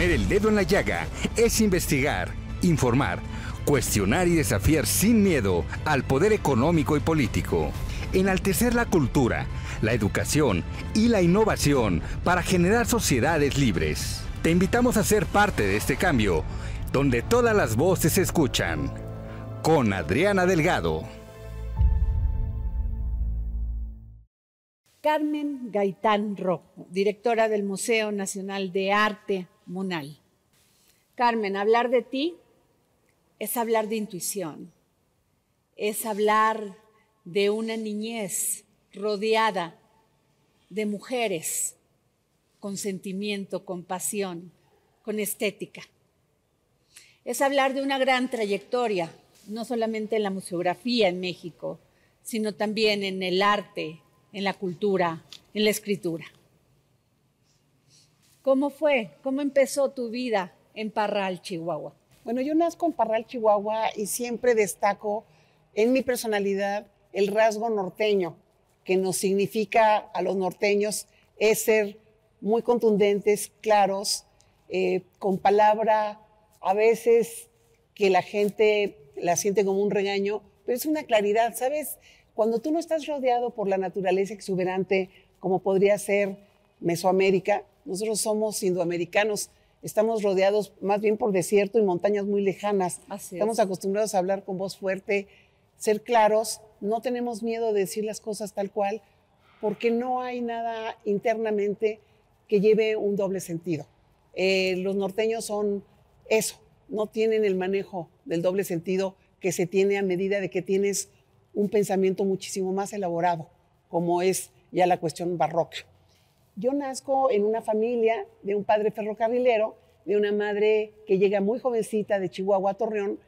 Poner el dedo en la llaga es investigar, informar, cuestionar y desafiar sin miedo al poder económico y político. Enaltecer la cultura, la educación y la innovación para generar sociedades libres. Te invitamos a ser parte de este cambio, donde todas las voces se escuchan. Con Adriana Delgado. Carmen Gaitán Rojo, directora del Museo Nacional de Arte, MUNAL. Carmen, hablar de ti es hablar de intuición, es hablar de una niñez rodeada de mujeres con sentimiento, con pasión, con estética. Es hablar de una gran trayectoria, no solamente en la museografía en México, sino también en el arte, en la cultura, en la escritura. ¿Cómo fue? ¿Cómo empezó tu vida en Parral, Chihuahua? Bueno, yo nazco en Parral, Chihuahua, y siempre destaco en mi personalidad el rasgo norteño, que nos significa a los norteños es ser muy contundentes, claros, con palabra a veces que la gente la siente como un regaño, pero es una claridad, ¿sabes? Cuando tú no estás rodeado por la naturaleza exuberante, como podría ser Mesoamérica, nosotros somos indoamericanos, estamos rodeados más bien por desierto y montañas muy lejanas. Estamos acostumbrados a hablar con voz fuerte, ser claros, no tenemos miedo de decir las cosas tal cual, porque no hay nada internamente que lleve un doble sentido. Los norteños son eso, no tienen el manejo del doble sentido que se tiene a medida de que tienes un pensamiento muchísimo más elaborado, como es ya la cuestión barroca. Yo nazco en una familia de un padre ferrocarrilero, de una madre que llega muy jovencita de Chihuahua a Torreón,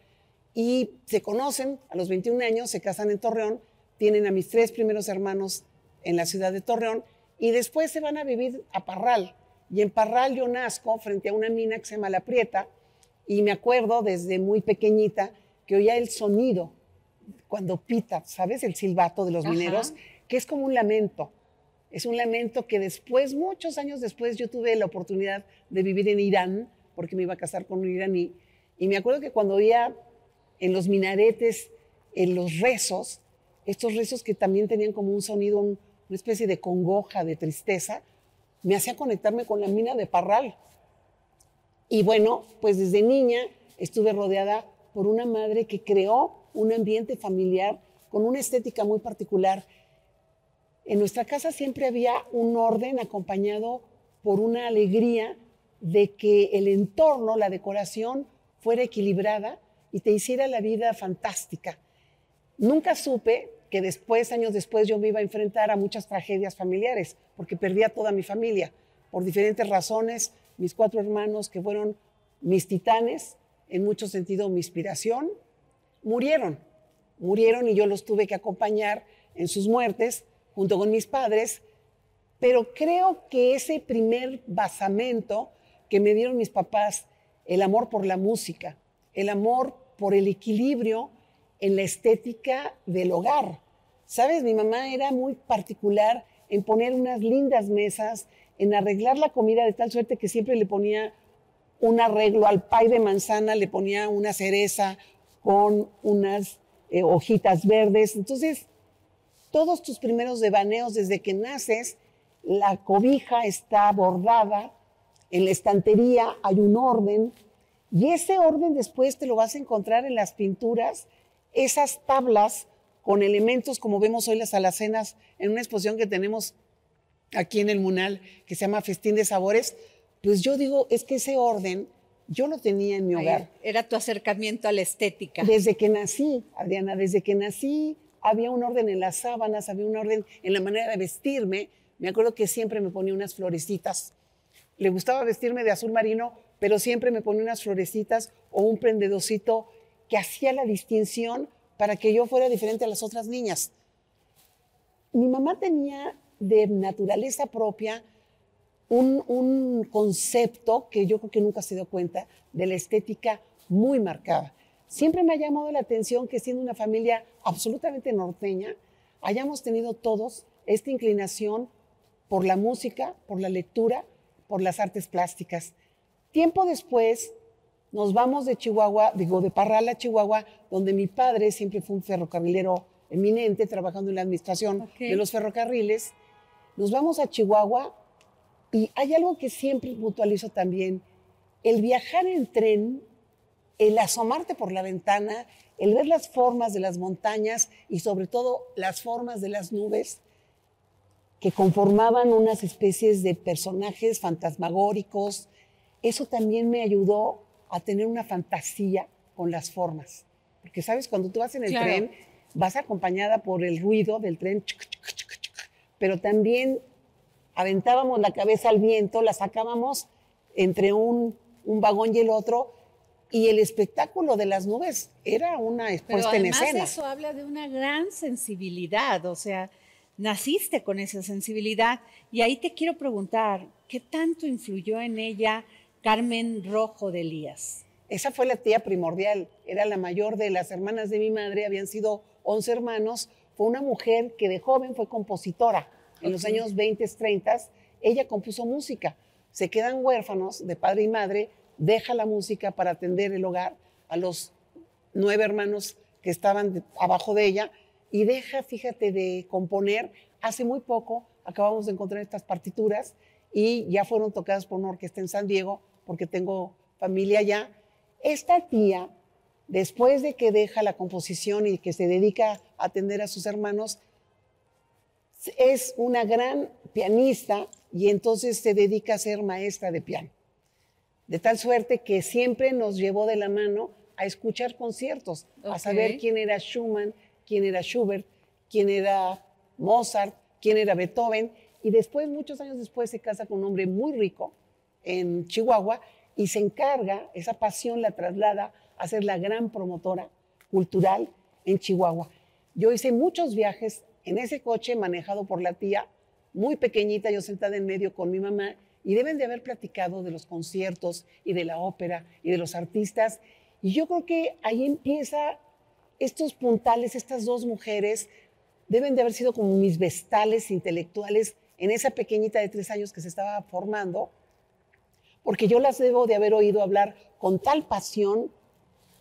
y se conocen a los 21 años, se casan en Torreón, tienen a mis 3 primeros hermanos en la ciudad de Torreón, y después se van a vivir a Parral. Y en Parral yo nazco frente a una mina que se llama La Prieta, y me acuerdo desde muy pequeñita que oía el sonido cuando pita, ¿sabes? El silbato de los mineros, que es como un lamento. Es un lamento que después, muchos años después, yo tuve la oportunidad de vivir en Irán, porque me iba a casar con un iraní, y me acuerdo que cuando oía en los minaretes, en los rezos, estos rezos que también tenían como un sonido, una especie de congoja, de tristeza, me hacía conectarme con la mina de Parral. Y bueno, pues desde niña estuve rodeada por una madre que creó un ambiente familiar con una estética muy particular. En nuestra casa siempre había un orden acompañado por una alegría de que el entorno, la decoración, fuera equilibrada y te hiciera la vida fantástica. Nunca supe que después, años después, yo me iba a enfrentar a muchas tragedias familiares, porque perdí a toda mi familia, por diferentes razones. Mis 4 hermanos, que fueron mis titanes, en mucho sentido mi inspiración, murieron y yo los tuve que acompañar en sus muertes, junto con mis padres, pero creo que ese primer basamento que me dieron mis papás, el amor por la música, el amor por el equilibrio en la estética del hogar. ¿Sabes? Mi mamá era muy particular en poner unas lindas mesas, en arreglar la comida de tal suerte que siempre le ponía un arreglo al pay de manzana, le ponía una cereza con unas hojitas verdes. Entonces, todos tus primeros devaneos desde que naces, la cobija está bordada, en la estantería hay un orden, y ese orden después te lo vas a encontrar en las pinturas, esas tablas con elementos como vemos hoy las alacenas en una exposición que tenemos aquí en el MUNAL que se llama Festín de Sabores. Pues yo digo, es que ese orden yo lo tenía en mi hogar. Era tu acercamiento a la estética. Desde que nací, Adriana, desde que nací había un orden en las sábanas, había un orden en la manera de vestirme. Me acuerdo que siempre me ponía unas florecitas. Le gustaba vestirme de azul marino, pero siempre me ponía unas florecitas o un prendedorcito que hacía la distinción para que yo fuera diferente a las otras niñas. Mi mamá tenía de naturaleza propia un concepto que yo creo que nunca se dio cuenta de la estética muy marcada. Siempre me ha llamado la atención que siendo una familia absolutamente norteña, hayamos tenido todos esta inclinación por la música, por la lectura, por las artes plásticas. Tiempo después nos vamos de Chihuahua, de Parral a Chihuahua, donde mi padre siempre fue un ferrocarrilero eminente, trabajando en la administración de los ferrocarriles. Nos vamos a Chihuahua y hay algo que siempre puntualizo también, el viajar en tren, el asomarte por la ventana, el ver las formas de las montañas y sobre todo las formas de las nubes que conformaban unas especies de personajes fantasmagóricos. Eso también me ayudó a tener una fantasía con las formas. Porque, ¿sabes? Cuando tú vas en el tren, vas acompañada por el ruido del tren, pero también aventábamos la cabeza al viento, la sacábamos entre un vagón y el otro, y el espectáculo de las nubes era una puesta en escena. Además eso habla de una gran sensibilidad, o sea, naciste con esa sensibilidad. Y ahí te quiero preguntar, ¿qué tanto influyó en ella Carmen Rojo de Elías? Esa fue la tía primordial, era la mayor de las hermanas de mi madre, habían sido 11 hermanos, fue una mujer que de joven fue compositora. En los años 20, 30, ella compuso música. Se quedan huérfanos de padre y madre, deja la música para atender el hogar a los 9 hermanos que estaban abajo de ella y deja, fíjate, de componer. Hace muy poco acabamos de encontrar estas partituras y ya fueron tocadas por una orquesta en San Diego, porque tengo familia allá. Esta tía, después de que deja la composición y que se dedica a atender a sus hermanos, es una gran pianista y entonces se dedica a ser maestra de piano. De tal suerte que siempre nos llevó de la mano a escuchar conciertos, a saber quién era Schumann, quién era Schubert, quién era Mozart, quién era Beethoven. Y después, muchos años después, se casa con un hombre muy rico en Chihuahua y se encarga, esa pasión la traslada a ser la gran promotora cultural en Chihuahua. Yo hice muchos viajes en ese coche manejado por la tía, muy pequeñita, yo sentada en medio con mi mamá, y deben de haber platicado de los conciertos y de la ópera y de los artistas. Y yo creo que ahí empieza estos puntales, estas dos mujeres deben de haber sido como mis vestales intelectuales en esa pequeñita de 3 años que se estaba formando, porque yo las debo de haber oído hablar con tal pasión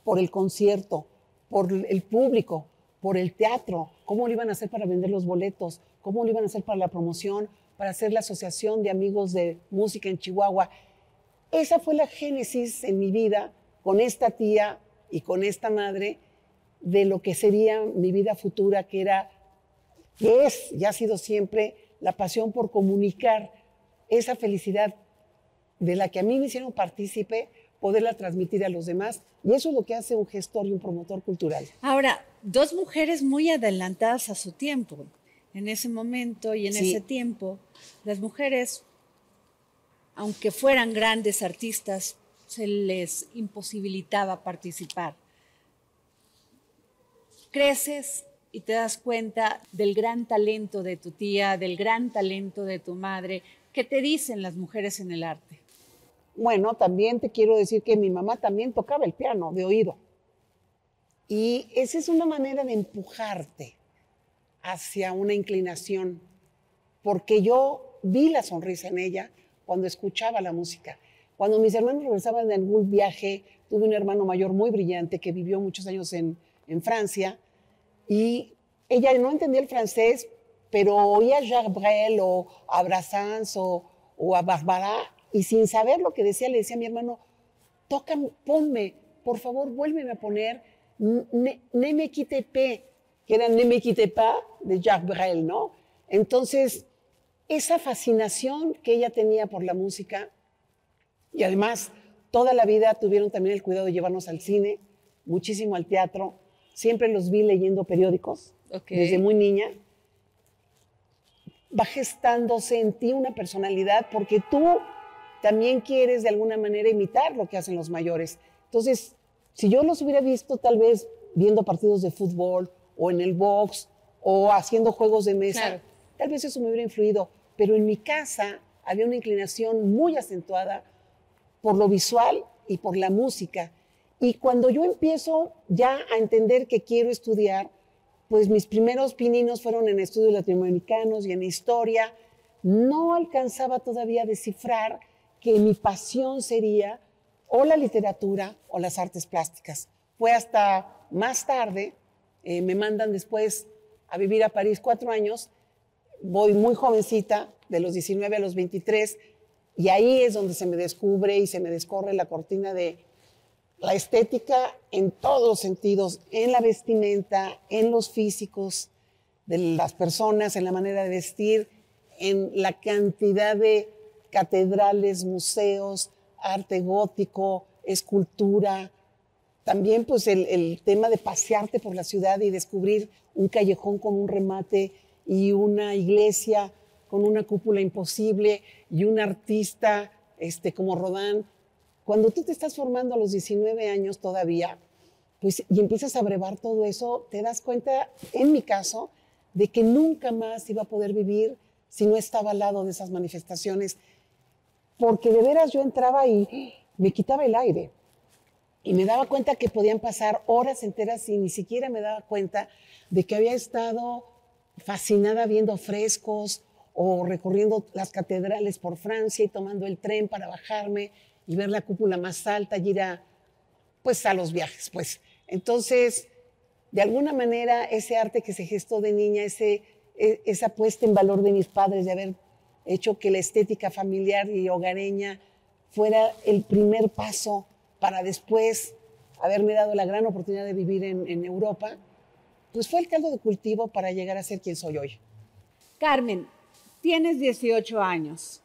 por el concierto, por el público, por el teatro, cómo lo iban a hacer para vender los boletos, cómo lo iban a hacer para la promoción, para hacer la asociación de amigos de música en Chihuahua. Esa fue la génesis en mi vida con esta tía y con esta madre de lo que sería mi vida futura, que es y ha sido siempre la pasión por comunicar esa felicidad de la que a mí me hicieron partícipe, poderla transmitir a los demás. Y eso es lo que hace un gestor y un promotor cultural. Ahora, dos mujeres muy adelantadas a su tiempo. En ese momento y en ese tiempo, las mujeres, aunque fueran grandes artistas, se les imposibilitaba participar. Creces y te das cuenta del gran talento de tu tía, del gran talento de tu madre. ¿Qué te dicen las mujeres en el arte? Bueno, también te quiero decir que mi mamá también tocaba el piano de oído. Y esa es una manera de empujarte hacia una inclinación, porque yo vi la sonrisa en ella cuando escuchaba la música. Cuando mis hermanos regresaban de algún viaje, tuve un hermano mayor muy brillante que vivió muchos años en Francia, y ella no entendía el francés, pero oía a Jacques Brel o a Brassens o a Barbara, y sin saber lo que decía, le decía a mi hermano, tócame, ponme, por favor, vuélveme a poner Ne me quitte pas, que era Ne me quitte pas de Jacques Brel, ¿no? Entonces, esa fascinación que ella tenía por la música, y además toda la vida tuvieron también el cuidado de llevarnos al cine, muchísimo al teatro, siempre los vi leyendo periódicos, desde muy niña. Va gestándose en ti una personalidad porque tú también quieres de alguna manera imitar lo que hacen los mayores. Entonces, si yo los hubiera visto tal vez viendo partidos de fútbol o en el box o haciendo juegos de mesa, tal vez eso me hubiera influido. Pero en mi casa había una inclinación muy acentuada por lo visual y por la música. Y cuando yo empiezo ya a entender que quiero estudiar, pues mis primeros pininos fueron en estudios latinoamericanos y en historia. No alcanzaba todavía a descifrar que mi pasión sería o la literatura o las artes plásticas. Fue hasta más tarde, me mandan después a vivir a París 4 años, voy muy jovencita, de los 19 a los 23, y ahí es donde se me descubre y se me descorre la cortina de la estética en todos los sentidos, en la vestimenta, en los físicos de las personas, en la manera de vestir, en la cantidad de catedrales, museos, arte gótico, escultura. También pues el tema de pasearte por la ciudad y descubrir un callejón con un remate y una iglesia con una cúpula imposible y un artista como Rodin. Cuando tú te estás formando a los 19 años todavía, pues, y empiezas a brevar todo eso, te das cuenta, en mi caso, de que nunca más iba a poder vivir si no estaba al lado de esas manifestaciones, porque de veras yo entraba y me quitaba el aire. Y me daba cuenta que podían pasar horas enteras y ni siquiera me daba cuenta de que había estado fascinada viendo frescos o recorriendo las catedrales por Francia y tomando el tren para bajarme y ver la cúpula más alta y ir a los viajes, pues. Entonces, de alguna manera, ese arte que se gestó de niña, esa puesta en valor de mis padres de haber hecho que la estética familiar y hogareña fuera el primer paso para después haberme dado la gran oportunidad de vivir en Europa, pues fue el caldo de cultivo para llegar a ser quien soy hoy. Carmen, tienes 18 años.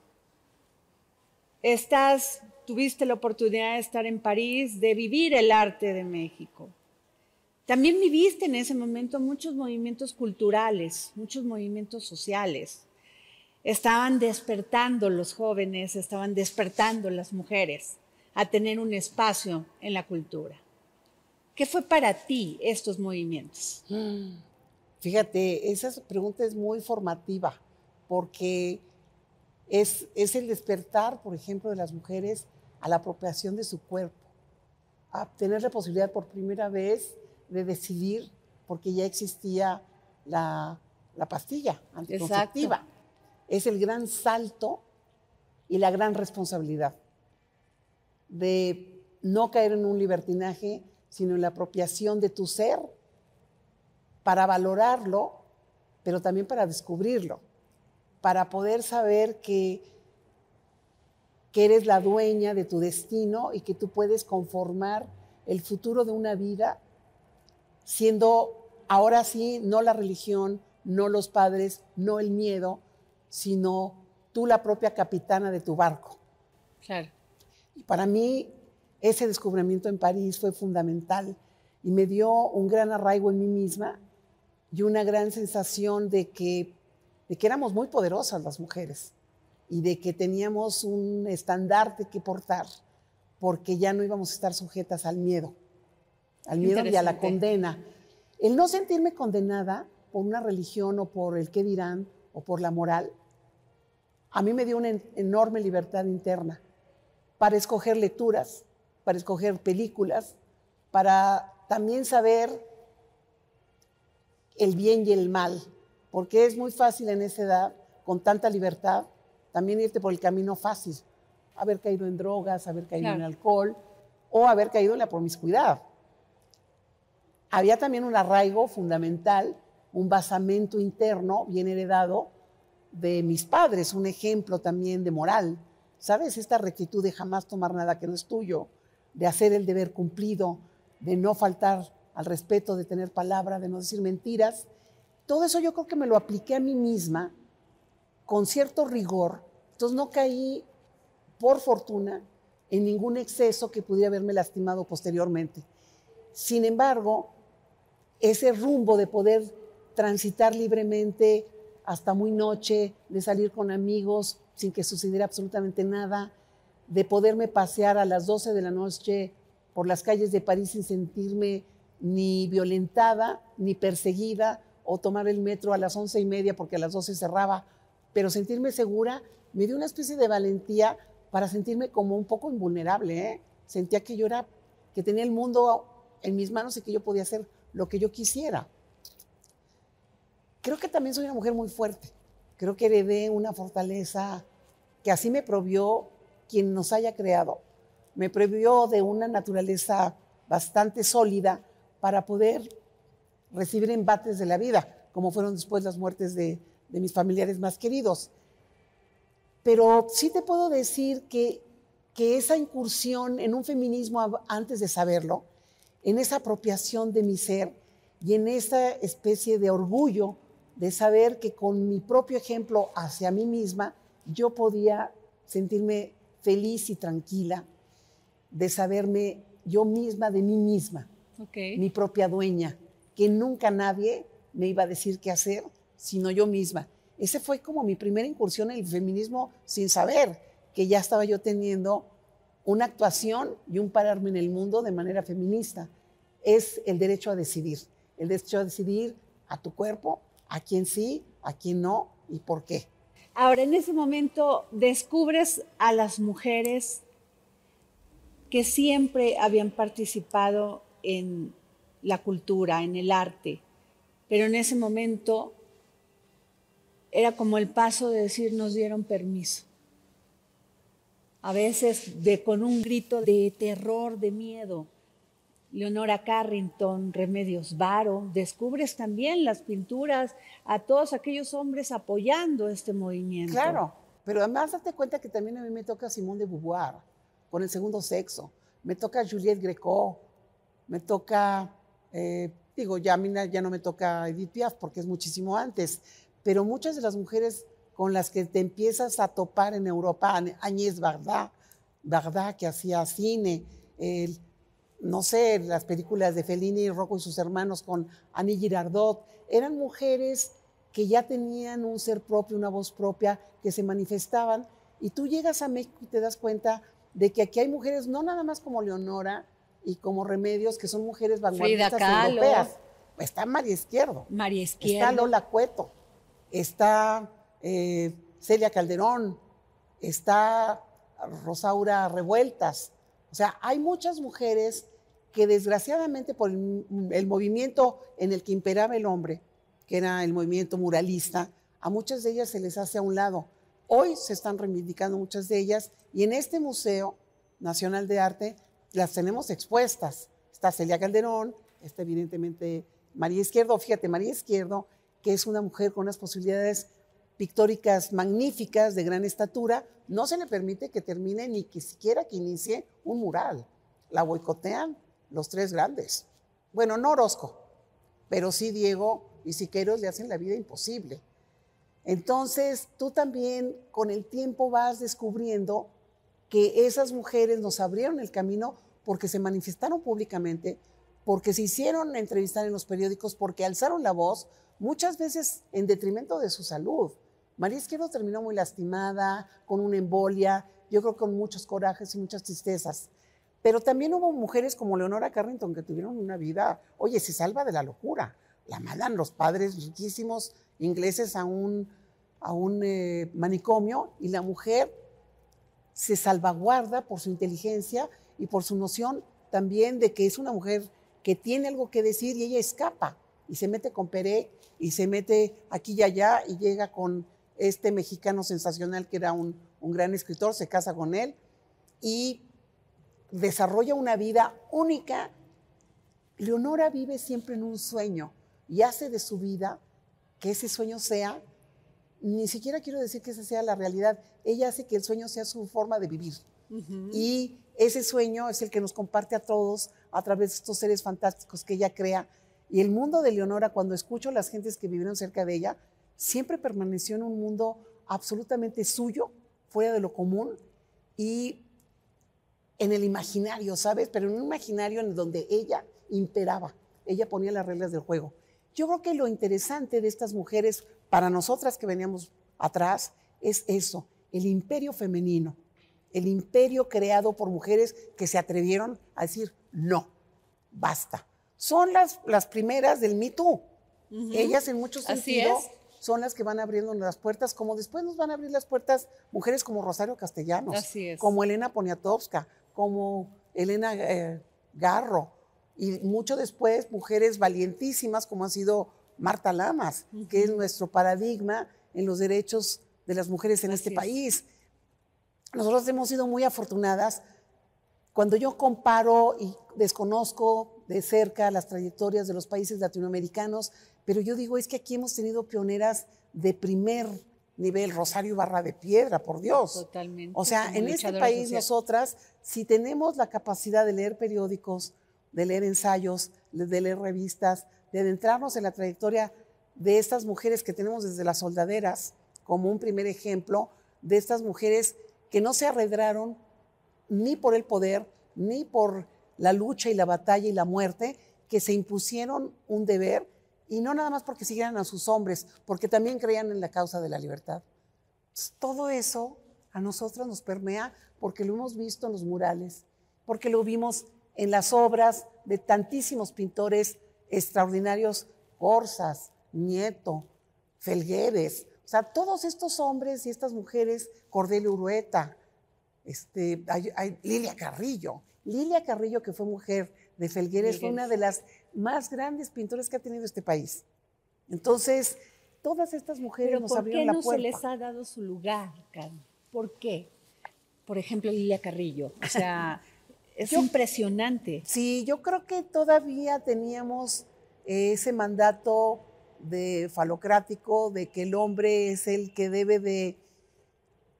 Tuviste la oportunidad de estar en París, de vivir el arte de México. También viviste en ese momento muchos movimientos culturales, muchos movimientos sociales. Estaban despertando los jóvenes, estaban despertando las mujeres a tener un espacio en la cultura. ¿Qué fue para ti estos movimientos? Fíjate, esa pregunta es muy formativa, porque es el despertar, por ejemplo, de las mujeres a la apropiación de su cuerpo, a tener la posibilidad por primera vez de decidir, porque ya existía la pastilla anticonceptiva. Exacto. Es el gran salto y la gran responsabilidad de no caer en un libertinaje, sino en la apropiación de tu ser para valorarlo, pero también para descubrirlo, para poder saber que eres la dueña de tu destino y que tú puedes conformar el futuro de una vida siendo, ahora sí, no la religión, no los padres, no el miedo, sino tú la propia capitana de tu barco. Claro. Y para mí ese descubrimiento en París fue fundamental y me dio un gran arraigo en mí misma y una gran sensación de que éramos muy poderosas las mujeres y de que teníamos un estandarte que portar, porque ya no íbamos a estar sujetas al miedo y a la condena. El no sentirme condenada por una religión o por el qué dirán o por la moral, a mí me dio una enorme libertad interna para escoger lecturas, para escoger películas, para también saber el bien y el mal, porque es muy fácil en esa edad, con tanta libertad, también irte por el camino fácil, haber caído en drogas, haber caído en alcohol o haber caído en la promiscuidad. Había también un arraigo fundamental, un basamento interno bien heredado de mis padres, un ejemplo también de moral. ¿Sabes? Esta rectitud de jamás tomar nada que no es tuyo, de hacer el deber cumplido, de no faltar al respeto, de tener palabra, de no decir mentiras. Todo eso yo creo que me lo apliqué a mí misma con cierto rigor. Entonces no caí, por fortuna, en ningún exceso que pudiera haberme lastimado posteriormente. Sin embargo, ese rumbo de poder transitar libremente hasta muy noche, de salir con amigos sin que sucediera absolutamente nada, de poderme pasear a las 12 de la noche por las calles de París sin sentirme ni violentada, ni perseguida, o tomar el metro a las 11:30 porque a las 12 cerraba, pero sentirme segura, me dio una especie de valentía para sentirme como un poco invulnerable, ¿eh? Sentía que que tenía el mundo en mis manos y que yo podía hacer lo que yo quisiera. Creo que también soy una mujer muy fuerte. Creo que heredé una fortaleza que así me provió quien nos haya creado, me provió de una naturaleza bastante sólida para poder recibir embates de la vida, como fueron después las muertes de mis familiares más queridos. Pero sí te puedo decir que esa incursión en un feminismo antes de saberlo, en esa apropiación de mi ser y en esa especie de orgullo de saber que con mi propio ejemplo hacia mí misma, yo podía sentirme feliz y tranquila, de saberme yo misma de mí misma, mi propia dueña, que nunca nadie me iba a decir qué hacer, sino yo misma. Ese fue como mi primera incursión en el feminismo sin saber que ya estaba yo teniendo una actuación y un pararme en el mundo de manera feminista. Es el derecho a decidir a tu cuerpo, a quién sí, a quién no y por qué. Ahora, en ese momento descubres a las mujeres que siempre habían participado en la cultura, en el arte, pero en ese momento era como el paso de decir, nos dieron permiso. A veces con un grito de terror, de miedo. Leonora Carrington, Remedios Varo, descubres también las pinturas a todos aquellos hombres apoyando este movimiento. Claro, pero además date cuenta que también a mí me toca Simone de Beauvoir, con El segundo sexo, me toca Juliette Gréco, me toca, ya no me toca Edith Piaf porque es muchísimo antes, pero muchas de las mujeres con las que te empiezas a topar en Europa, Agnès Varda, que hacía cine, no sé, las películas de Fellini, Rocco y sus hermanos con Annie Girardot, eran mujeres que ya tenían un ser propio, una voz propia, que se manifestaban, y tú llegas a México y te das cuenta de que aquí hay mujeres, no nada más como Leonora y como Remedios, que son mujeres vanguardistas europeas. Está María Izquierdo. Está Lola Cueto. Está Celia Calderón. Está Rosaura Revueltas. O sea, hay muchas mujeres que desgraciadamente por el movimiento en el que imperaba el hombre, que era el movimiento muralista, a muchas de ellas se les hace a un lado. Hoy se están reivindicando muchas de ellas y en este Museo Nacional de Arte las tenemos expuestas. Está Celia Calderón, está evidentemente María Izquierdo. Fíjate, María Izquierdo, que es una mujer con unas posibilidades pictóricas magníficas, de gran estatura, no se le permite que termine ni que siquiera que inicie un mural. La boicotean los tres grandes. Bueno, no Orozco, pero sí Diego y Siqueiros le hacen la vida imposible. Entonces, tú también con el tiempo vas descubriendo que esas mujeres nos abrieron el camino porque se manifestaron públicamente, porque se hicieron entrevistar en los periódicos, porque alzaron la voz, muchas veces en detrimento de su salud. María Izquierdo terminó muy lastimada, con una embolia, yo creo con muchos corajes y muchas tristezas. Pero también hubo mujeres como Leonora Carrington que tuvieron una vida, oye, se salva de la locura. La mandan los padres riquísimos ingleses a un manicomio y la mujer se salvaguarda por su inteligencia y por su noción también de que es una mujer que tiene algo que decir y ella escapa y se mete con Perec y se mete aquí y allá y llega con este mexicano sensacional que era un gran escritor, se casa con él y desarrolla una vida única. Leonora vive siempre en un sueño y hace de su vida que ese sueño sea, ni siquiera quiero decir que esa sea la realidad, ella hace que el sueño sea su forma de vivir. Y ese sueño es el que nos comparte a todos a través de estos seres fantásticos que ella crea. Y el mundo de Leonora, cuando escucho a las gentes que vivieron cerca de ella, siempre permaneció en un mundo absolutamente suyo, fuera de lo común y en el imaginario, ¿sabes? Pero en un imaginario en donde ella imperaba, ella ponía las reglas del juego. Yo creo que lo interesante de estas mujeres, para nosotras que veníamos atrás, es eso, el imperio femenino, el imperio creado por mujeres que se atrevieron a decir, no, basta. Son las primeras del Me Too. Ellas en muchos sentidos son las que van abriendo las puertas, como después nos van a abrir las puertas mujeres como Rosario Castellanos, como Elena Poniatowska, como Elena Garro, y mucho después mujeres valientísimas como ha sido Marta Lamas, que es nuestro paradigma en los derechos de las mujeres en este país. nosotros hemos sido muy afortunadas. Cuando yo comparo y desconozco de cerca las trayectorias de los países latinoamericanos, pero yo digo, es que aquí hemos tenido pioneras de primer nivel, Rosario Ibarra de Piedra, por Dios. Totalmente. O sea, en este país nosotras, si tenemos la capacidad de leer periódicos, de leer ensayos, de leer revistas, de adentrarnos en la trayectoria de estas mujeres que tenemos desde las soldaderas, como un primer ejemplo, de estas mujeres que no se arredraron ni por el poder, ni por la lucha y la batalla y la muerte, que se impusieron un deber, y no nada más porque siguieran a sus hombres, porque también creían en la causa de la libertad. Entonces, todo eso a nosotros nos permea porque lo hemos visto en los murales, porque lo vimos en las obras de tantísimos pintores extraordinarios, Corsas, Nieto, Felgueres, o sea, todos estos hombres y estas mujeres, Cordelio Urueta, hay Lilia Carrillo. Lilia Carrillo, que fue mujer de Felgueres, fue una de las más grandes pintoras que ha tenido este país. Entonces, todas estas mujeres nos abrieron la puerta. ¿Por qué no se les ha dado su lugar, Carmen? ¿Por qué? Por ejemplo, Lilia Carrillo. O sea, es impresionante. Sí, yo creo que todavía teníamos ese mandato falocrático de que el hombre es el que debe de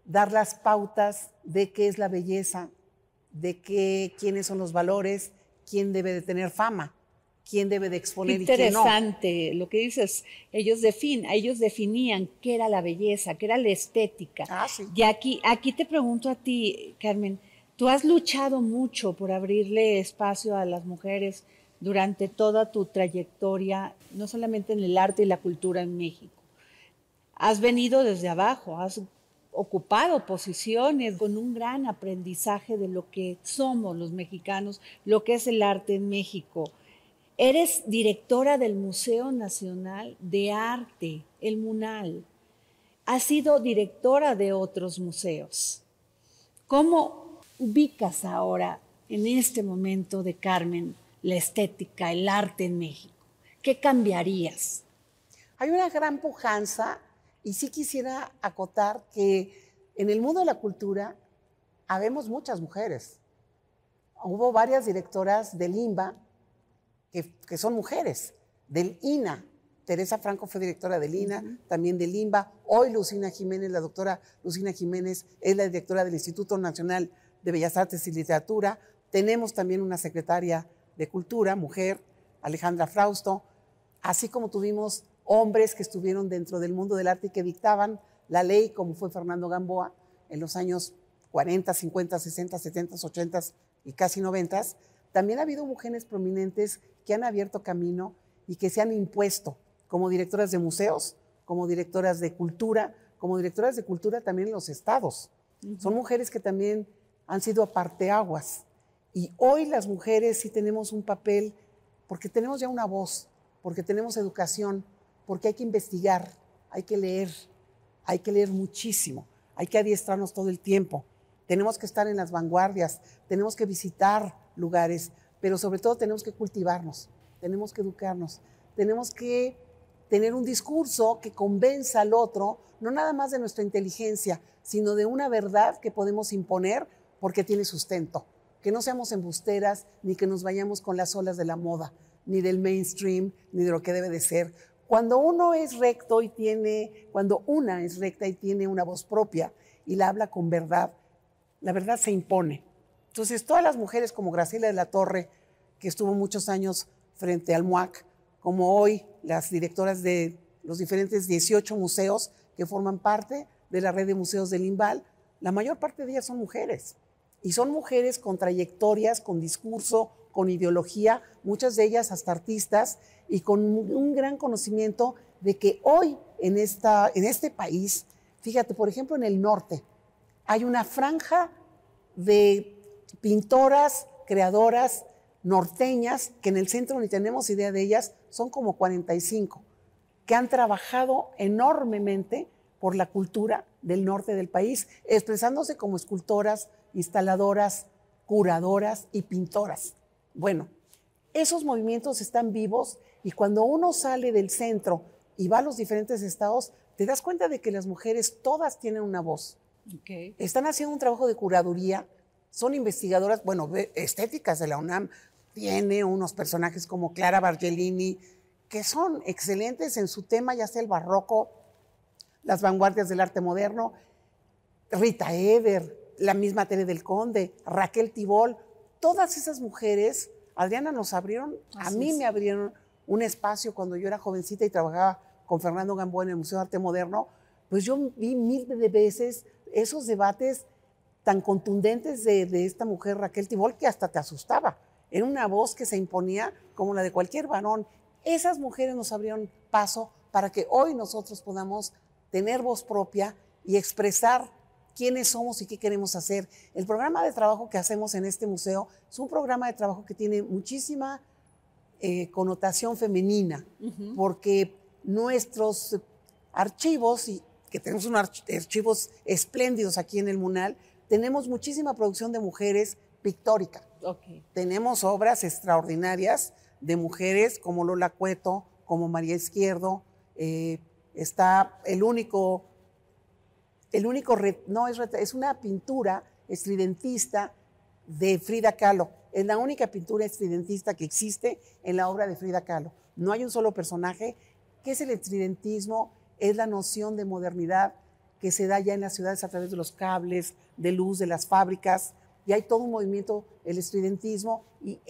dar las pautas de qué es la belleza, de quiénes son los valores, quién debe de tener fama, quién debe de exponer y quién no. Interesante lo que dices. Ellos definían qué era la belleza, qué era la estética. Sí. Y aquí te pregunto a ti, Carmen, tú has luchado mucho por abrirle espacio a las mujeres durante toda tu trayectoria, no solamente en el arte y la cultura en México. Has venido desde abajo, has ocupado posiciones con un gran aprendizaje de lo que somos los mexicanos, lo que es el arte en México. Eres directora del Museo Nacional de Arte, el MUNAL. Has sido directora de otros museos. ¿Cómo ubicas ahora, en este momento de Carmen, la estética, el arte en México? ¿Qué cambiarías? Hay una gran pujanza. Y sí quisiera acotar que en el mundo de la cultura habemos muchas mujeres. Hubo varias directoras del INBA que son mujeres, del INA. Teresa Franco fue directora del INA, también del INBA. Hoy Lucina Jiménez, la doctora Lucina Jiménez, es la directora del Instituto Nacional de Bellas Artes y Literatura. Tenemos también una secretaria de Cultura, mujer, Alejandra Frausto, así como tuvimos hombres que estuvieron dentro del mundo del arte y que dictaban la ley, como fue Fernando Gamboa en los años 40, 50, 60, 70, 80 y casi 90. También ha habido mujeres prominentes que han abierto camino y que se han impuesto como directoras de museos, como directoras de cultura también en los estados. Son mujeres que también han sido parteaguas. Y hoy las mujeres sí tenemos un papel, porque tenemos ya una voz, porque tenemos educación, porque hay que investigar, hay que leer muchísimo, hay que adiestrarnos todo el tiempo, tenemos que estar en las vanguardias, tenemos que visitar lugares, pero sobre todo tenemos que cultivarnos, tenemos que educarnos, tenemos que tener un discurso que convenza al otro, no nada más de nuestra inteligencia, sino de una verdad que podemos imponer porque tiene sustento, que no seamos embusteras ni que nos vayamos con las olas de la moda, ni del mainstream, ni de lo que debe de ser. Cuando uno es recto cuando una es recta y tiene una voz propia y la habla con verdad, la verdad se impone. Entonces, todas las mujeres como Graciela de la Torre, que estuvo muchos años frente al MUAC, como hoy las directoras de los diferentes 18 museos que forman parte de la red de museos del INVAL, la mayor parte de ellas son mujeres. Y son mujeres con trayectorias, con discurso, con ideología, muchas de ellas hasta artistas, y con un gran conocimiento de que hoy en este país, fíjate, por ejemplo, en el norte, hay una franja de pintoras, creadoras norteñas, que en el centro ni tenemos idea de ellas, son como 45, que han trabajado enormemente por la cultura del norte del país, expresándose como escultoras, instaladoras, curadoras y pintoras. Bueno, esos movimientos están vivos y cuando uno sale del centro y va a los diferentes estados, te das cuenta de que las mujeres todas tienen una voz, Okay. Están haciendo un trabajo de curaduría, son investigadoras, bueno, estéticas de la UNAM, tiene unos personajes como Clara Bargelini, que son excelentes en su tema, ya sea el barroco, las vanguardias del arte moderno, Rita Eder, la misma Tere del Conde, Raquel Tibol, todas esas mujeres, Adriana, nos abrieron, a mí me abrieron un espacio cuando yo era jovencita y trabajaba con Fernando Gamboa en el Museo de Arte Moderno, pues yo vi mil de veces esos debates tan contundentes de esta mujer Raquel Tibol que hasta te asustaba. Era una voz que se imponía como la de cualquier varón. Esas mujeres nos abrieron paso para que hoy nosotros podamos tener voz propia y expresar quiénes somos y qué queremos hacer. El programa de trabajo que hacemos en este museo es un programa de trabajo que tiene muchísima connotación femenina, porque nuestros archivos, y que tenemos unos archivos espléndidos aquí en el MUNAL, tenemos muchísima producción de mujeres pictórica. Okay. Tenemos obras extraordinarias de mujeres como Lola Cueto, como María Izquierdo, está es una pintura estridentista de Frida Kahlo. Es la única pintura estridentista que existe en la obra de Frida Kahlo. No hay un solo personaje. ¿Qué es el estridentismo? Es la noción de modernidad que se da ya en las ciudades a través de los cables de luz de las fábricas. Y hay todo un movimiento, el estridentismo. Y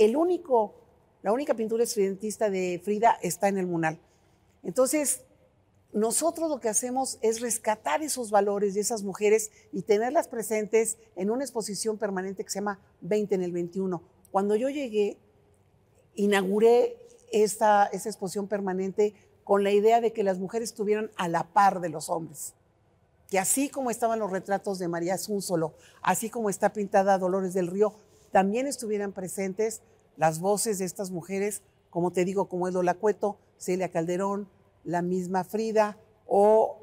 la única pintura estridentista de Frida está en el MUNAL. Entonces, nosotros lo que hacemos es rescatar esos valores de esas mujeres y tenerlas presentes en una exposición permanente que se llama 20 en el 21. Cuando yo llegué, inauguré esa exposición permanente con la idea de que las mujeres estuvieran a la par de los hombres. Que así como estaban los retratos de María Zúnsolo, así como está pintada Dolores del Río, también estuvieran presentes las voces de estas mujeres, como te digo, como es Lola Cueto, Celia Calderón, la misma Frida o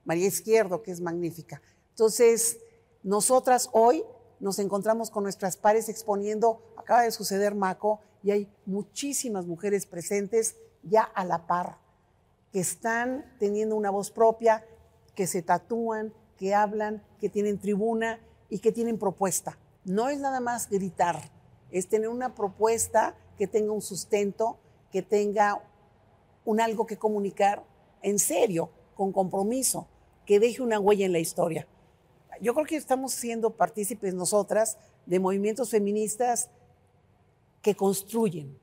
María Izquierdo, que es magnífica. Entonces, nosotras hoy nos encontramos con nuestras pares exponiendo, acaba de suceder Maco, y hay muchísimas mujeres presentes ya a la par, que están teniendo una voz propia, que se tatúan, que hablan, que tienen tribuna y que tienen propuesta. No es nada más gritar, es tener una propuesta que tenga un sustento, que tenga algo que comunicar en serio, con compromiso, que deje una huella en la historia. Yo creo que estamos siendo partícipes nosotras de movimientos feministas que construyen,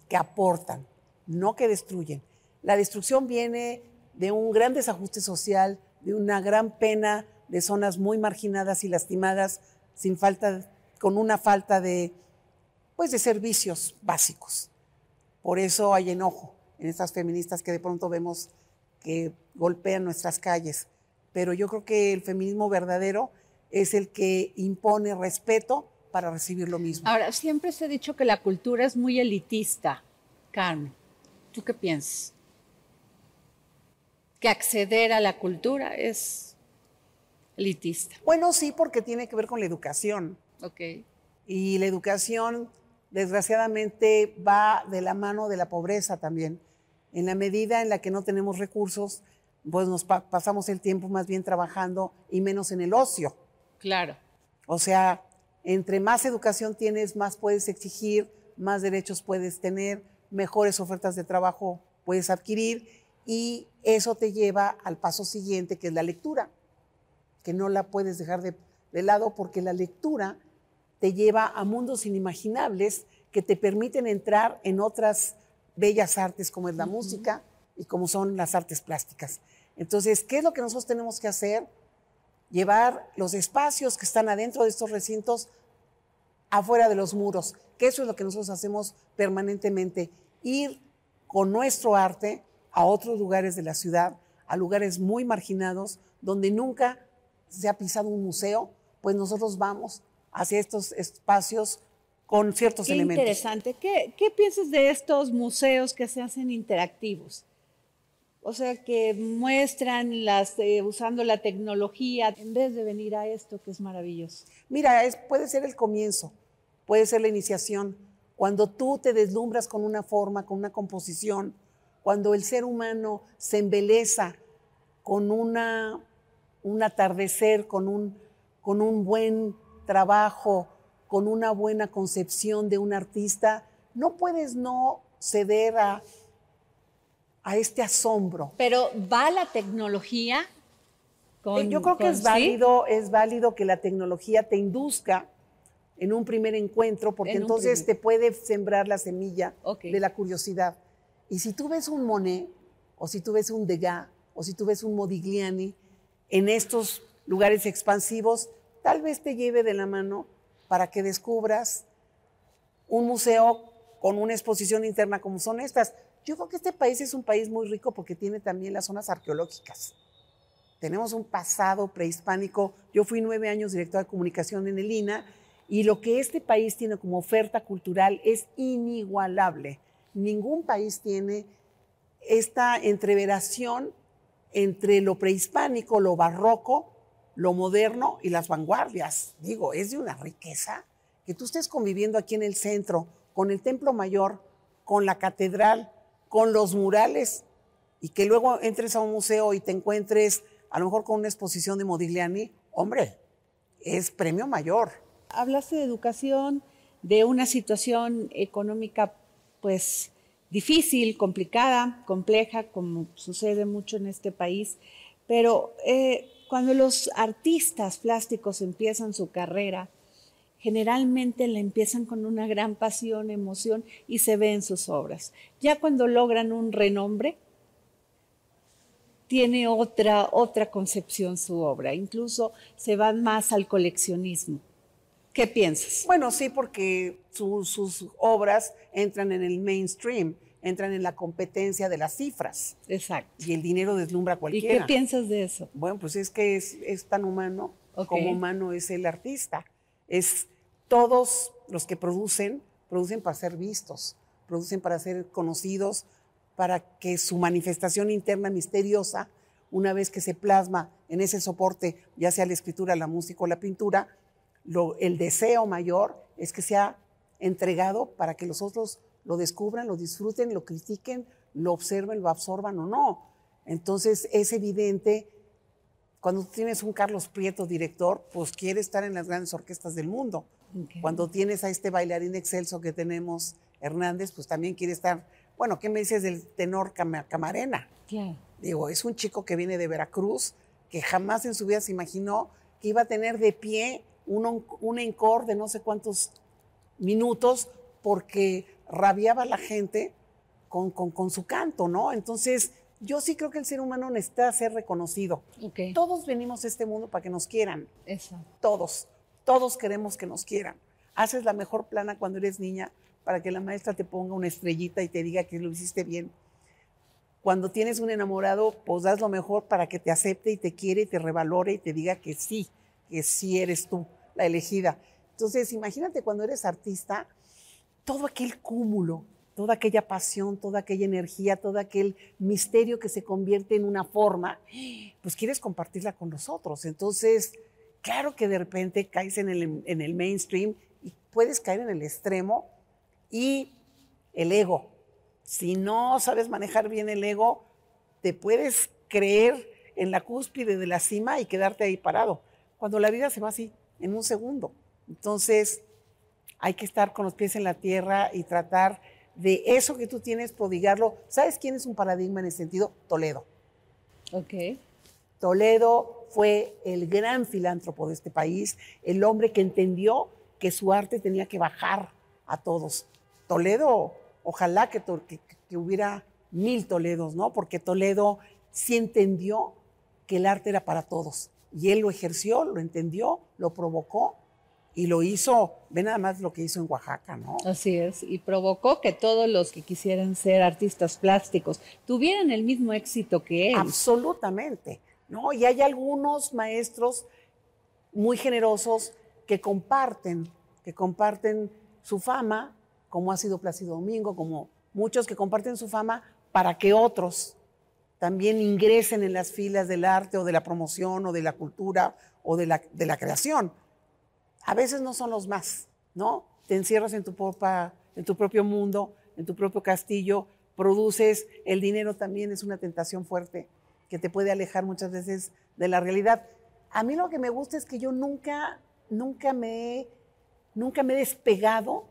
que aportan, no que destruyen. La destrucción viene de un gran desajuste social, de una gran pena de zonas muy marginadas y lastimadas, con una falta de servicios básicos. Por eso hay enojo en estas feministas que de pronto vemos que golpean nuestras calles. Pero yo creo que el feminismo verdadero es el que impone respeto para recibir lo mismo. Ahora, siempre se ha dicho que la cultura es muy elitista. Carmen, ¿tú qué piensas? Que acceder a la cultura es elitista. Bueno, sí, porque tiene que ver con la educación. Okay. Y la educación, desgraciadamente, va de la mano de la pobreza también. En la medida en la que no tenemos recursos, pues nos pasamos el tiempo más bien trabajando y menos en el ocio. Claro. O sea, entre más educación tienes, más puedes exigir, más derechos puedes tener, mejores ofertas de trabajo puedes adquirir, y eso te lleva al paso siguiente, que es la lectura, que no la puedes dejar de lado, porque la lectura te lleva a mundos inimaginables que te permiten entrar en otras bellas artes como es la música y como son las artes plásticas. Entonces, ¿qué es lo que nosotros tenemos que hacer? Llevar los espacios que están adentro de estos recintos afuera de los muros, que eso es lo que nosotros hacemos permanentemente, ir con nuestro arte a otros lugares de la ciudad, a lugares muy marginados, donde nunca se ha pisado un museo, pues nosotros vamos hacia estos espacios con ciertos elementos. Qué interesante. ¿Qué piensas de estos museos que se hacen interactivos? O sea, que muestran usando la tecnología en vez de venir a esto, que es maravilloso. Mira, puede ser el comienzo, puede ser la iniciación. Cuando tú te deslumbras con una forma, con una composición, cuando el ser humano se embeleza con una un atardecer con un buen trabajo, con una buena concepción de un artista, no puedes no ceder a este asombro. Pero va la tecnología Yo creo que es válido que la tecnología te induzca en un primer encuentro, porque entonces te puede sembrar la semilla de la curiosidad. Y si tú ves un Monet, o si tú ves un Degas, o si tú ves un Modigliani en estos lugares expansivos, tal vez te lleve de la mano para que descubras un museo con una exposición interna como son estas. Yo creo que este país es un país muy rico porque tiene también las zonas arqueológicas. Tenemos un pasado prehispánico. Yo fui 9 años directora de comunicación en el INAH y lo que este país tiene como oferta cultural es inigualable. Ningún país tiene esta entreveración entre lo prehispánico, lo barroco, lo moderno y las vanguardias. Digo, es de una riqueza que tú estés conviviendo aquí en el centro, con el Templo Mayor, con la catedral, con los murales, y que luego entres a un museo y te encuentres a lo mejor con una exposición de Modigliani. Hombre, es premio mayor. Hablaste de educación, de una situación económica pues difícil, complicada, compleja, como sucede mucho en este país, pero cuando los artistas plásticos empiezan su carrera, generalmente la empiezan con una gran pasión, emoción y se ve en sus obras. Ya cuando logran un renombre, tiene otra concepción su obra, incluso se van más al coleccionismo. ¿Qué piensas? Bueno, sí, porque sus obras entran en el mainstream, entran en la competencia de las cifras. Exacto. Y el dinero deslumbra a cualquiera. ¿Y qué piensas de eso? Bueno, pues es que es tan humano como humano es el artista. Todos los que producen para ser vistos, producen para ser conocidos, para que su manifestación interna misteriosa, una vez que se plasma en ese soporte, ya sea la escritura, la música o la pintura, el deseo mayor es que sea entregado para que los otros lo descubran, lo disfruten, lo critiquen, lo observen, lo absorban o no. Entonces es evidente, cuando tienes un Carlos Prieto director, pues quiere estar en las grandes orquestas del mundo. Cuando tienes a este bailarín excelso que tenemos, Hernández, pues también quiere estar. Bueno, ¿qué me dices del tenor Camarena? Claro. Digo, es un chico que viene de Veracruz, que jamás en su vida se imaginó que iba a tener de pie un encore de no sé cuántos minutos porque rabiaba la gente con su canto, ¿no? Entonces, yo sí creo que el ser humano necesita ser reconocido. Todos venimos a este mundo para que nos quieran. Exacto. Todos queremos que nos quieran. Haces la mejor plana cuando eres niña para que la maestra te ponga una estrellita y te diga que lo hiciste bien. Cuando tienes un enamorado, pues das lo mejor para que te acepte y te quiere y te revalore y te diga que sí eres tú la elegida. Entonces, imagínate cuando eres artista, todo aquel cúmulo, toda aquella pasión, toda aquella energía, todo aquel misterio que se convierte en una forma, pues quieres compartirla con los otros. Entonces, claro que de repente caes en el mainstream y puedes caer en el extremo. Y el ego. Si no sabes manejar bien el ego, te puedes creer en la cúspide de la cima y quedarte ahí parado, cuando la vida se va así, en un segundo. Entonces, hay que estar con los pies en la tierra y tratar de eso que tú tienes, prodigarlo. ¿Sabes quién es un paradigma en ese sentido? Toledo. Toledo fue el gran filántropo de este país, el hombre que entendió que su arte tenía que bajar a todos. Toledo, ojalá que hubiera 1000 Toledos, ¿no? Porque Toledo sí entendió que el arte era para todos. Y él lo ejerció, lo entendió, lo provocó y lo hizo. Ve nada más lo que hizo en Oaxaca, ¿no? Así es, y provocó que todos los que quisieran ser artistas plásticos tuvieran el mismo éxito que él. Absolutamente, ¿no? Y hay algunos maestros muy generosos que comparten su fama, como ha sido Plácido Domingo, como muchos que comparten su fama para que otros también ingresen en las filas del arte o de la promoción o de la cultura o de la creación. A veces no son los más, ¿no? Te encierras en tu propio mundo, en tu propio castillo, produces, el dinero también es una tentación fuerte que te puede alejar muchas veces de la realidad. A mí lo que me gusta es que yo nunca me he despegado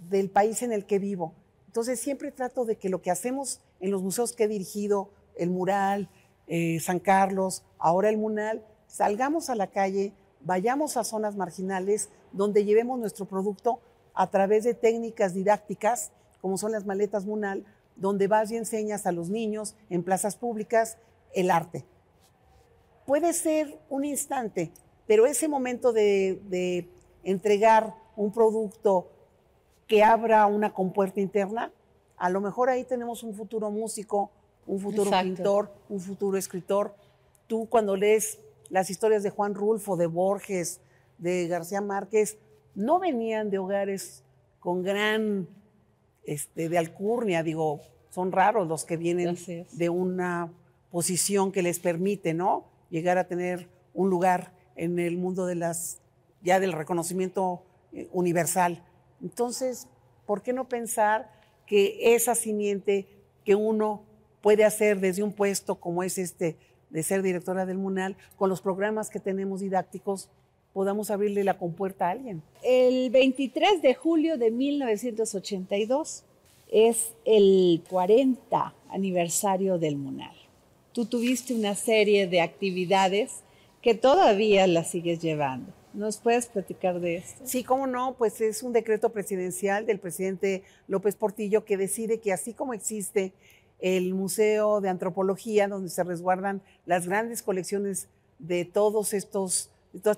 del país en el que vivo. Entonces siempre trato de que lo que hacemos en los museos que he dirigido, el Mural, San Carlos, ahora el Munal, salgamos a la calle, vayamos a zonas marginales donde llevemos nuestro producto a través de técnicas didácticas, como son las maletas Munal, donde vas y enseñas a los niños en plazas públicas el arte. Puede ser un instante, pero ese momento de entregar un producto que abra una compuerta interna, a lo mejor ahí tenemos un futuro músico, un futuro pintor, un futuro escritor. Tú cuando lees las historias de Juan Rulfo, de Borges, de García Márquez, no venían de hogares con gran de alcurnia, digo, son raros los que vienen de una posición que les permite, ¿no?, llegar a tener un lugar en el mundo de ya del reconocimiento universal. Entonces, ¿por qué no pensar que esa simiente que uno puede hacer desde un puesto como es de ser directora del Munal, con los programas que tenemos didácticos, podamos abrirle la compuerta a alguien? El 23 de julio de 1982 es el 40 aniversario del Munal. Tú tuviste una serie de actividades que todavía las sigues llevando. ¿Nos puedes platicar de esto? Sí, cómo no, pues es un decreto presidencial del presidente López Portillo que decide que así como existe el Museo de Antropología, donde se resguardan las grandes colecciones de todas estas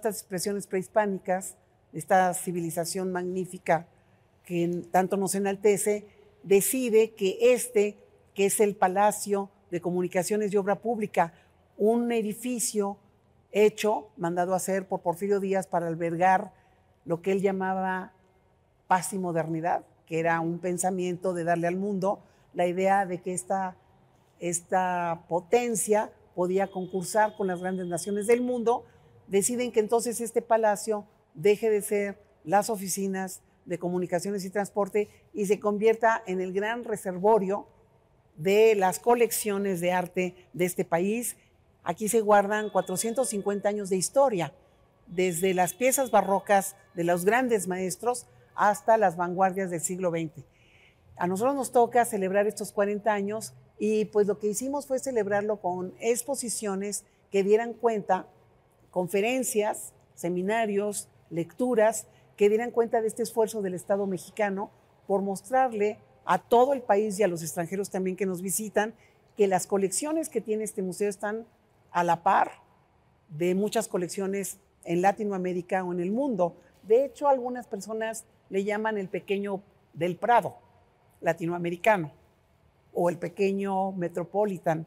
expresiones prehispánicas, esta civilización magnífica que tanto nos enaltece, decide que que es el Palacio de Comunicaciones y Obra Pública, un edificio mandado a hacer por Porfirio Díaz para albergar lo que él llamaba paz y modernidad, que era un pensamiento de darle al mundo la idea de que esta potencia podía concursar con las grandes naciones del mundo. Deciden que entonces este palacio deje de ser las oficinas de comunicaciones y transporte y se convierta en el gran reservorio de las colecciones de arte de este país. Aquí se guardan 450 años de historia, desde las piezas barrocas de los grandes maestros hasta las vanguardias del siglo XX. A nosotros nos toca celebrar estos 40 años y pues lo que hicimos fue celebrarlo con exposiciones que dieran cuenta, conferencias, seminarios, lecturas, que dieran cuenta de este esfuerzo del Estado mexicano por mostrarle a todo el país y a los extranjeros también que nos visitan que las colecciones que tiene este museo están a la par de muchas colecciones en Latinoamérica o en el mundo. De hecho, algunas personas le llaman el pequeño del Prado latinoamericano o el pequeño Metropolitan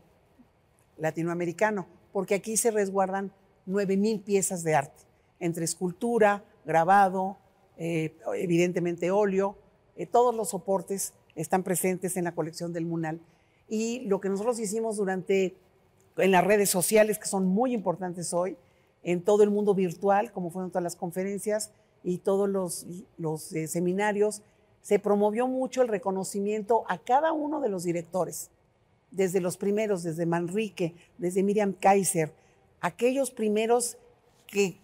latinoamericano, porque aquí se resguardan 9,000 piezas de arte, entre escultura, grabado, evidentemente óleo, todos los soportes están presentes en la colección del Munal. Y lo que nosotros hicimos en las redes sociales, que son muy importantes hoy, en todo el mundo virtual, como fueron todas las conferencias y todos los seminarios, se promovió mucho el reconocimiento a cada uno de los directores, desde los primeros, desde Manrique, desde Miriam Kaiser, aquellos primeros que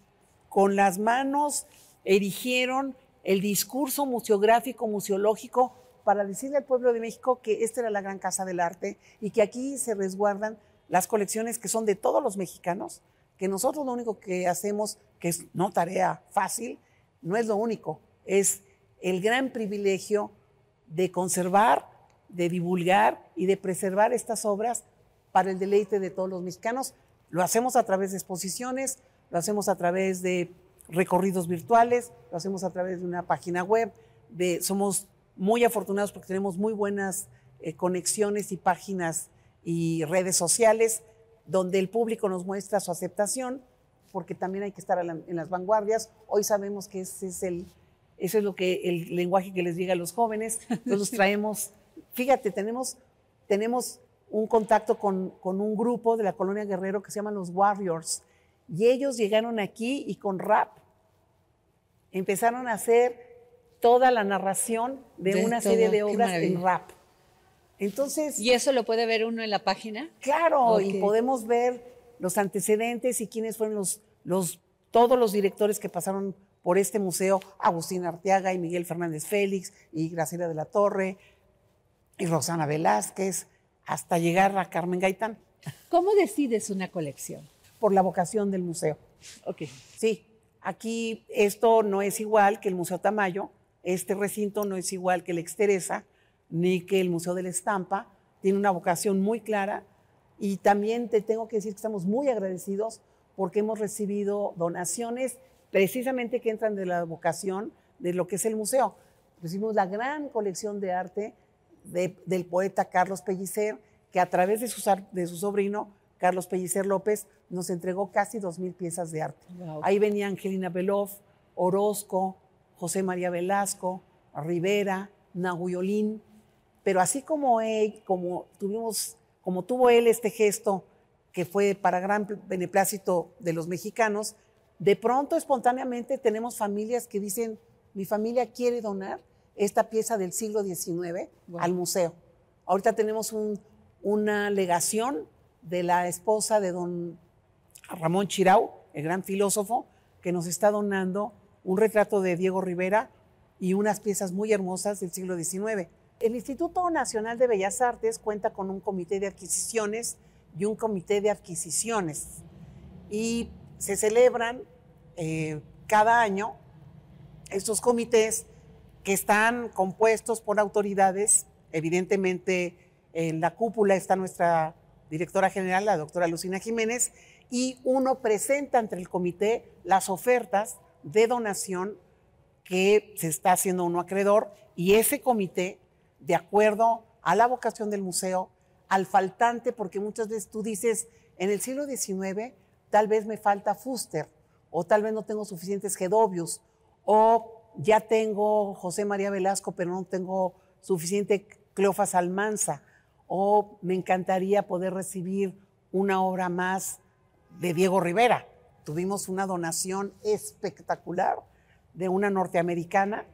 con las manos erigieron el discurso museográfico, museológico, para decirle al pueblo de México que esta era la gran casa del arte y que aquí se resguardan las colecciones que son de todos los mexicanos, que nosotros lo único que hacemos, que es no tarea fácil, no es lo único, es el gran privilegio de conservar, de divulgar y de preservar estas obras para el deleite de todos los mexicanos. Lo hacemos a través de exposiciones, lo hacemos a través de recorridos virtuales, lo hacemos a través de una página web. Somos muy afortunados porque tenemos muy buenas conexiones y páginas y redes sociales donde el público nos muestra su aceptación, porque también hay que estar en las vanguardias. Hoy sabemos que ese es el lenguaje que les llega a los jóvenes. Entonces los traemos. Fíjate, tenemos un contacto con un grupo de la Colonia Guerrero que se llaman los Warriors, y ellos llegaron aquí y con rap empezaron a hacer toda la narración de una serie de obras en rap. Entonces, ¿Y eso lo puede ver uno en la página? claro, Ok. y podemos ver los antecedentes y quiénes fueron todos los directores que pasaron por este museo: Agustín Arteaga y Miguel Fernández Félix y Graciela de la Torre y Rosana Velázquez, hasta llegar a Carmen Gaitán, ¿Cómo decides una colección? por la vocación del museo. Ok. Sí, aquí esto no es igual que el Museo Tamayo, este recinto no es igual que el Exteresa, ni que el Museo de la Estampa, tiene una vocación muy clara, y también te tengo que decir que estamos muy agradecidos porque hemos recibido donaciones precisamente que entran de la vocación de lo que es el museo. Recibimos la gran colección de arte del poeta Carlos Pellicer, que a través de su sobrino, Carlos Pellicer López, nos entregó casi 2,000 piezas de arte. Wow. Ahí venía Angelina Beloff, Orozco, José María Velasco, Rivera, Nahuiolín, pero así como tuvo él este gesto que fue para gran beneplácito de los mexicanos, de pronto espontáneamente tenemos familias que dicen: mi familia quiere donar esta pieza del siglo XIX al museo. Ahorita tenemos una legación de la esposa de don Ramón Chirau, el gran filósofo, que nos está donando un retrato de Diego Rivera y unas piezas muy hermosas del siglo XIX. El Instituto Nacional de Bellas Artes cuenta con un comité de adquisiciones y un comité de adquisiciones, y se celebran cada año estos comités, que están compuestos por autoridades. Evidentemente, en la cúpula está nuestra directora general, la doctora Lucina Jiménez, y uno presenta ante el comité las ofertas de donación que se está haciendo uno acreedor, y ese comité, de acuerdo a la vocación del museo, al faltante, porque muchas veces tú dices: en el siglo XIX tal vez me falta Fuster, o tal vez no tengo suficientes Gedovius, o ya tengo José María Velasco, pero no tengo suficiente Cleofas Almanza, o me encantaría poder recibir una obra más de Diego Rivera. Tuvimos una donación espectacular de una norteamericana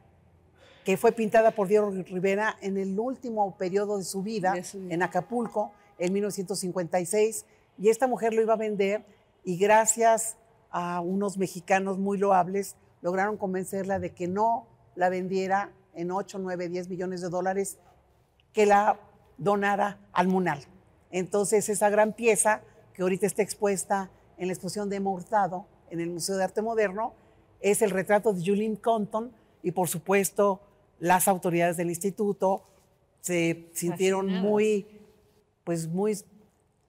que fue pintada por Diego Rivera en el último periodo de su vida, en Acapulco, en 1956, y esta mujer lo iba a vender, y gracias a unos mexicanos muy loables lograron convencerla de que no la vendiera en 8, 9, 10 millones de dólares, que la donara al MUNAL. Entonces, esa gran pieza, que ahorita está expuesta en la exposición de Emma Hurtado en el Museo de Arte Moderno, es el retrato de Julene Compton, y por supuesto las autoridades del instituto se sintieron muy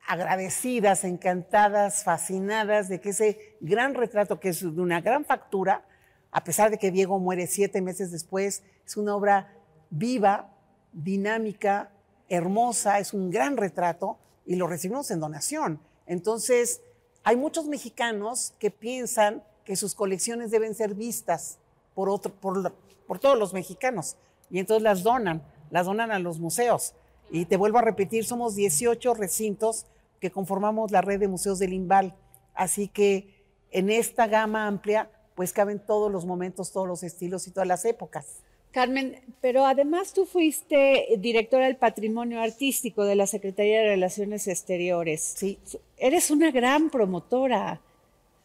agradecidas, encantadas, fascinadas de que ese gran retrato, que es de una gran factura, a pesar de que Diego muere 7 meses después, es una obra viva, dinámica, hermosa, es un gran retrato, y lo recibimos en donación. Entonces, hay muchos mexicanos que piensan que sus colecciones deben ser vistas por todos los mexicanos, y entonces las donan a los museos. Y te vuelvo a repetir, somos 18 recintos que conformamos la red de museos del INVAL, así que en esta gama amplia pues caben todos los momentos, todos los estilos y todas las épocas. Carmen, pero además tú fuiste directora del Patrimonio Artístico de la Secretaría de Relaciones Exteriores. Sí. Eres una gran promotora,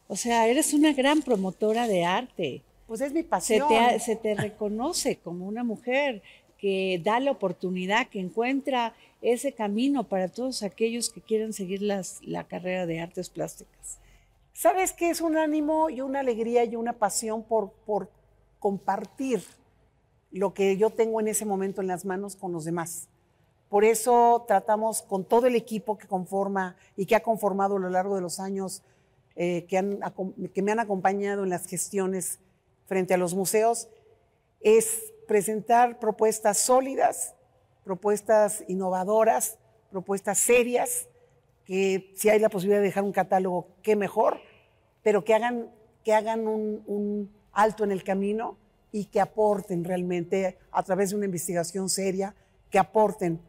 o sea, eres una gran promotora de arte. Pues es mi pasión. Se te reconoce como una mujer que da la oportunidad, que encuentra ese camino para todos aquellos que quieren seguir la carrera de artes plásticas. ¿Sabes qué? Es un ánimo y una alegría y una pasión por compartir lo que yo tengo en ese momento en las manos con los demás. Por eso tratamos con todo el equipo que conforma y que ha conformado a lo largo de los años, que me han acompañado en las gestiones frente a los museos, es presentar propuestas sólidas, propuestas innovadoras, propuestas serias, que si hay la posibilidad de dejar un catálogo, qué mejor, pero que hagan un alto en el camino y que aporten realmente a través de una investigación seria, que aporten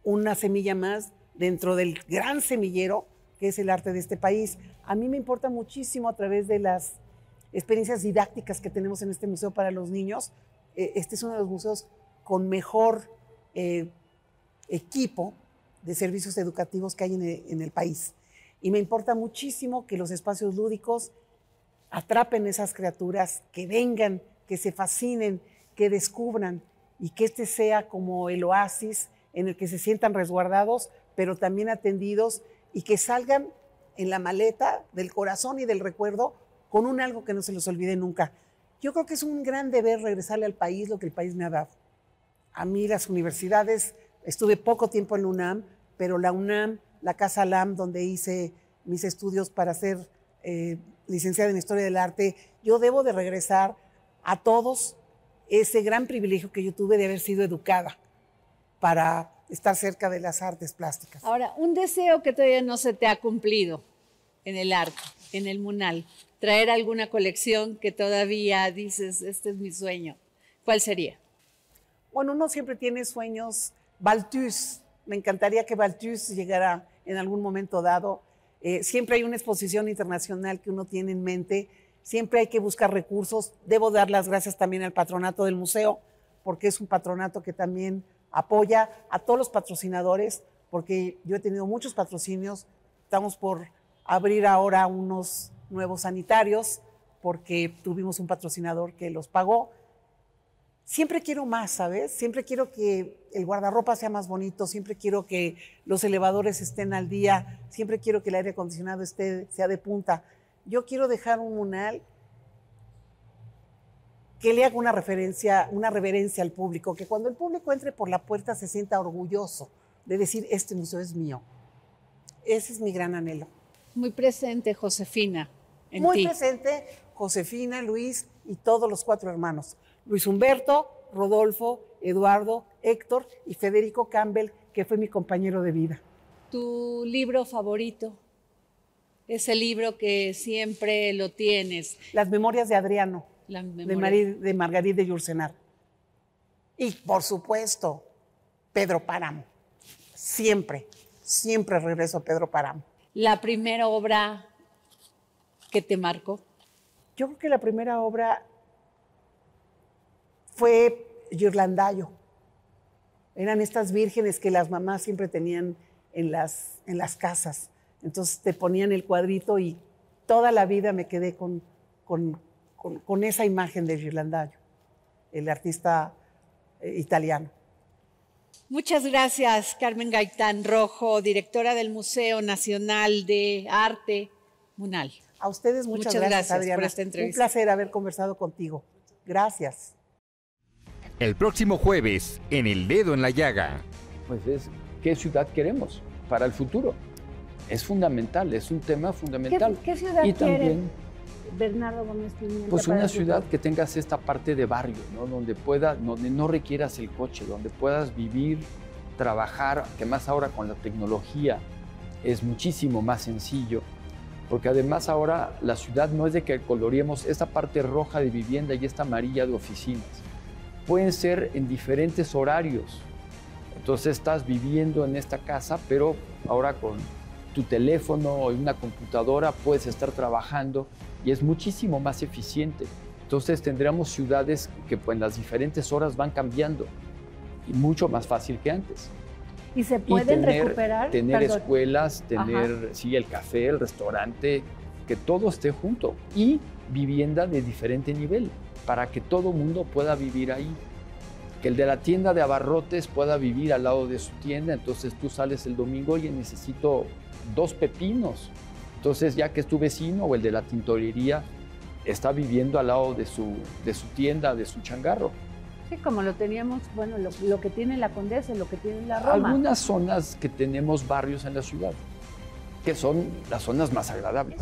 una semilla más dentro del gran semillero que es el arte de este país. A mí me importa muchísimo, a través de las experiencias didácticas que tenemos en este museo para los niños. Este es uno de los museos con mejor equipo de servicios educativos que hay en el país. Y me importa muchísimo que los espacios lúdicos atrapen esas criaturas, que vengan, que se fascinen, que descubran, y que este sea como el oasis en el que se sientan resguardados, pero también atendidos, y que salgan en la maleta del corazón y del recuerdo con un algo que no se les olvide nunca. Yo creo que es un gran deber regresarle al país lo que el país me ha dado. A mí las universidades, estuve poco tiempo en la UNAM, pero la UNAM, la Casa LAM, donde hice mis estudios para ser licenciada en Historia del Arte, yo debo de regresar a todos ese gran privilegio que yo tuve de haber sido educada para estar cerca de las artes plásticas. Ahora, un deseo que todavía no se te ha cumplido en el arte, en el MUNAL, traer alguna colección que todavía dices, este es mi sueño. ¿Cuál sería? Bueno, uno siempre tiene sueños. Balthus, me encantaría que Balthus llegara en algún momento dado. Siempre hay una exposición internacional que uno tiene en mente, siempre hay que buscar recursos. Debo dar las gracias también al patronato del museo, porque es un patronato que también apoya a todos los patrocinadores, porque yo he tenido muchos patrocinios. Estamos por abrir ahora unos nuevos sanitarios, porque tuvimos un patrocinador que los pagó. Siempre quiero más, ¿sabes? Siempre quiero que el guardarropa sea más bonito, siempre quiero que los elevadores estén al día, siempre quiero que el aire acondicionado sea de punta. Yo quiero dejar un MUNAL que le haga una reverencia al público, que cuando el público entre por la puerta se sienta orgulloso de decir, este museo es mío. Ese es mi gran anhelo. Muy presente, Josefina, en ti. Muy presente, Josefina, Luis y todos los 4 hermanos. Luis Humberto, Rodolfo, Eduardo, Héctor y Federico Campbell, que fue mi compañero de vida. ¿Tu libro favorito? Ese libro que siempre lo tienes. Las memorias de Adriano, de Margarita de Yourcenar. Y, por supuesto, Pedro Páramo. Siempre, siempre regreso a Pedro Páramo. ¿La primera obra que te marcó? Yo creo que la primera obra fue Ghirlandaio. Eran estas vírgenes que las mamás siempre tenían en las casas. Entonces te ponían el cuadrito y toda la vida me quedé con esa imagen de Ghirlandaio, el artista italiano. Muchas gracias, Carmen Gaitán Rojo, directora del Museo Nacional de Arte MUNAL. A ustedes muchas gracias, Adriana. Por esta entrevista. Un placer haber conversado contigo. Gracias. El próximo jueves, en El Dedo en la Llaga. Pues es, ¿qué ciudad queremos para el futuro? Es fundamental, es un tema fundamental. ¿Qué ciudad y quiere también, Bernardo Gómez Pimienta? pues una ciudad que tengas esta parte de barrio, ¿no? Donde no requieras el coche, donde puedas vivir, trabajar, que más ahora con la tecnología es muchísimo más sencillo, porque además ahora la ciudad no es de que coloreemos esta parte roja de vivienda y esta amarilla de oficinas. Pueden ser en diferentes horarios. Entonces estás viviendo en esta casa, pero ahora con tu teléfono o una computadora puedes estar trabajando y es muchísimo más eficiente. Entonces tendríamos ciudades que pues, en las diferentes horas van cambiando y mucho más fácil que antes. ¿Y se pueden recuperar? Tener Perdón. escuelas, tener sí, el café, el restaurante, que todo esté junto y vivienda de diferente nivel para que todo mundo pueda vivir ahí. Que el de la tienda de abarrotes pueda vivir al lado de su tienda, entonces tú sales el domingo y necesito 2 pepinos. Entonces ya que es tu vecino o el de la tintorería está viviendo al lado de su tienda, de su changarro. Sí, como lo teníamos, bueno, lo que tiene la Condesa, lo que tiene la Roma. Algunas zonas que tenemos barrios en la ciudad, que son las zonas más agradables.